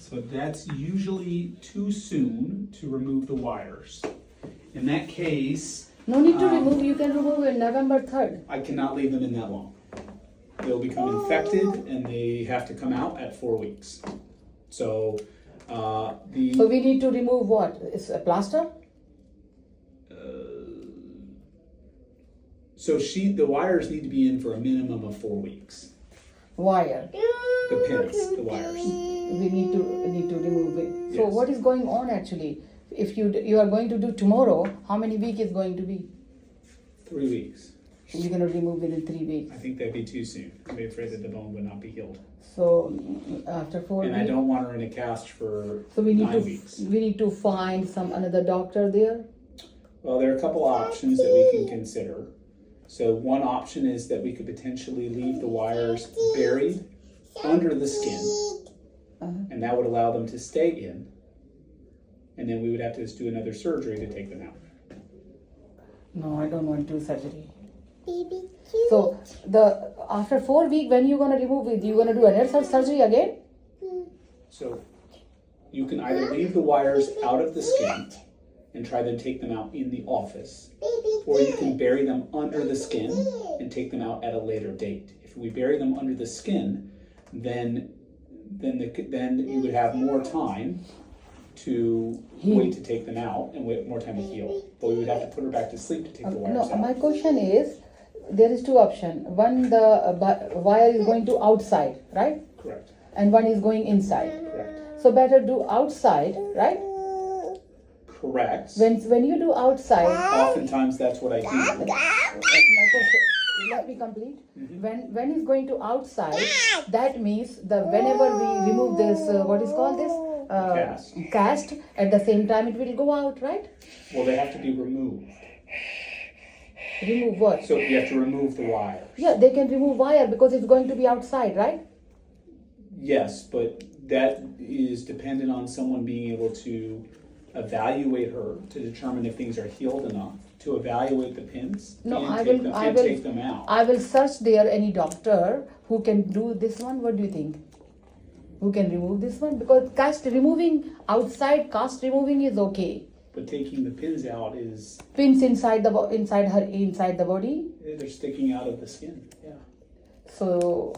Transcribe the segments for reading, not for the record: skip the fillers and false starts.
So that's usually too soon to remove the wires. In that case, No need to remove. You can remove it November 3rd. I cannot leave them in that long. They'll become infected and they have to come out at 4 weeks. So So we need to remove what? Is a plaster? The wires need to be in for a minimum of 4 weeks. Wire. The pins, the wires. We need to remove it. So Yes. what is going on actually? If you are going to do tomorrow, how many weeks is going to be? 3 weeks. You're going to remove it in 3 weeks. I think that'd be too soon. I'd be afraid that the bone would not be healed. So after 4 And weeks. I don't want her in a cast for So we need 9 weeks. we need to find another doctor there. Well, there are a couple options that we can consider. So one option is that we could potentially leave the wires buried under the skin, and that would allow them to stay in. And then we would have to just do another surgery to take them out. No, I don't want to do surgery. So after 4 weeks, when you gonna remove it? You gonna do another surgery again? So you can either leave the wires out of the skin and try to take them out in the office, or you can bury them under the skin and take them out at a later date. If we bury them under the skin, then you would have more time to wait to take them out and wait more time to heal. But we would have to put her back to sleep to take the wires No, out. my question is, there is two options. One, the wire is going to outside, right? Correct. And one is going inside. Correct. So better do outside, right? Correct. When you do outside, Oftentimes that's what I do. my question, let me complete. When it's going to outside, that means whenever we remove this, what is called this? Cast, at the same time it will go out, right? Well, they have to be removed. Remove what? So you have to remove the wires. Yeah, they can remove wire because it's going to be outside, right? Yes, but that is dependent on someone being able to evaluate her to determine if things are healed enough, to evaluate the pins No, and take them out. I will search there any doctor who can do this one. What do you think? Who can remove this one? Because cast removing is okay. But taking the pins out is Pins inside the body. they're sticking out of the skin. Yeah. So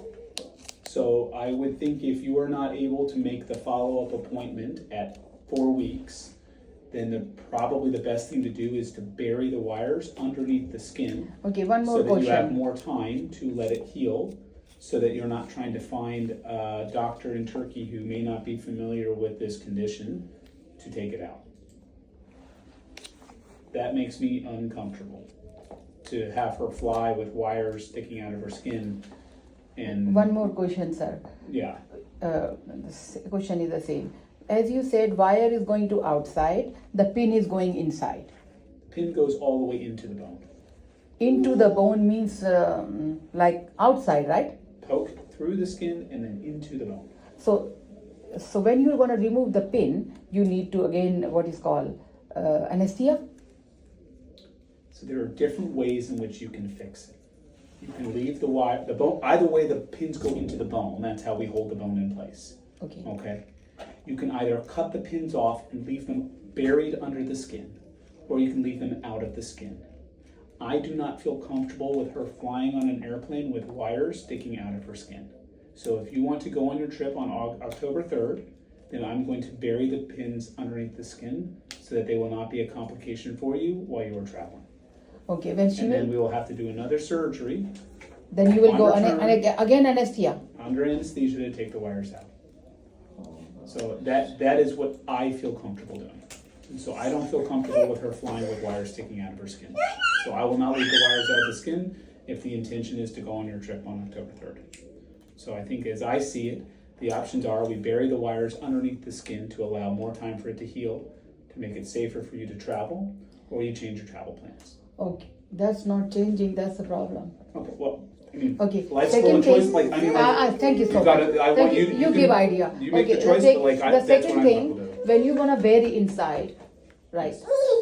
I would think if you are not able to make the follow-up appointment at 4 weeks, then probably the best thing to do is to bury the wires underneath the skin. okay, one more so that question. you have more time to let it heal, so that you're not trying to find a doctor in Turkey who may not be familiar with this condition to take it out. That makes me uncomfortable, to have her fly with wires sticking out of her skin. And One more question, sir. yeah, The question is the same. As you said, wire is going to outside, the pin is going inside. pin goes all the way into the bone. Into the bone means like outside, right? Poke through the skin and then into the bone. So when you're going to remove the pin, you need to again what is called anesthesia. So there are different ways in which you can fix it. You can leave the bone, either way the pins go into the bone, that's how we hold the bone in place. Okay. Okay? You can either cut the pins off and leave them buried under the skin, or you can leave them out of the skin. I do not feel comfortable with her flying on an airplane with wires sticking out of her skin. So if you want to go on your trip on October 3rd, then I'm going to bury the pins underneath the skin so that they will not be a complication for you while you are traveling. Okay, Then we will have to do another surgery. Then you will go On return. again anesthesia. Under anesthesia to take the wires out. So that is what I feel comfortable doing. And so I don't feel comfortable with her flying with wires sticking out of her skin. So I will not leave the wires out of the skin if the intention is to go on your trip on October 3rd. So I think as I see it, the options are we bury the wires underneath the skin to allow more time for it to heal, to make it safer for you to travel, or you change your travel plans. Okay, that's not changing. That's the problem. Okay, well, I mean, Okay. life's Second full of thing. choice. Thank you so you much. gotta- I want you You can- give idea. you make the Okay, choice, but, like, the that's second what I'm thing, comfortable with. when you're gonna bury inside, right?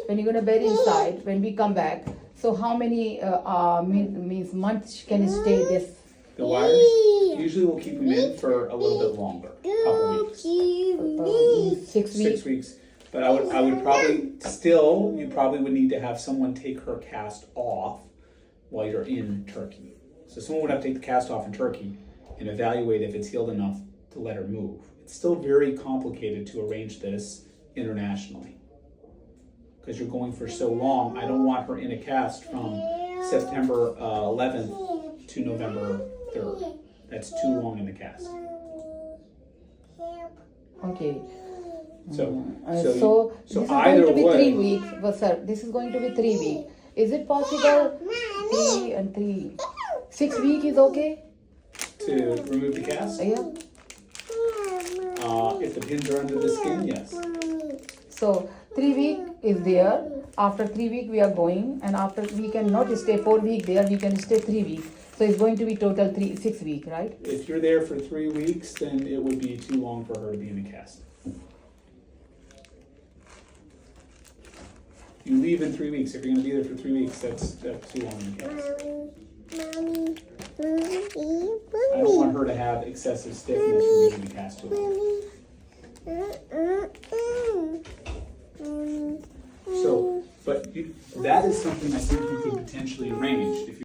When you're gonna bury inside, when we come back, so how many means months can it stay this? The wires, usually we'll keep them in for a little bit longer, couple weeks. 6 weeks. 6 weeks. But I would probably still, you probably would need to have someone take her cast off while you're in Turkey. So someone would have to take the cast off in Turkey and evaluate if it's healed enough to let her move. It's still very complicated to arrange this internationally because you're going for so long. I don't want her in a cast from September 11th to November 3rd. That's too long in the cast. Okay. So This is either going to be way, 3 weeks. Well, sir, this is going to be 3 weeks. Is it possible 3 and 3? 6 weeks is okay? to remove the cast. Yeah. If the pins are under the skin, yes. So 3 weeks is there. After 3 weeks we are going, and after we cannot stay 4 weeks there. We can stay 3 weeks. So it's going to be total 6 weeks, right? If you're there for 3 weeks, then it would be too long for her to be in the cast. You leave in 3 weeks. If you're going to be there for 3 weeks, that's too long in the cast. I don't want her to have excessive stiffness from leaving the cast too long. So, but that is something I think you could potentially arrange if you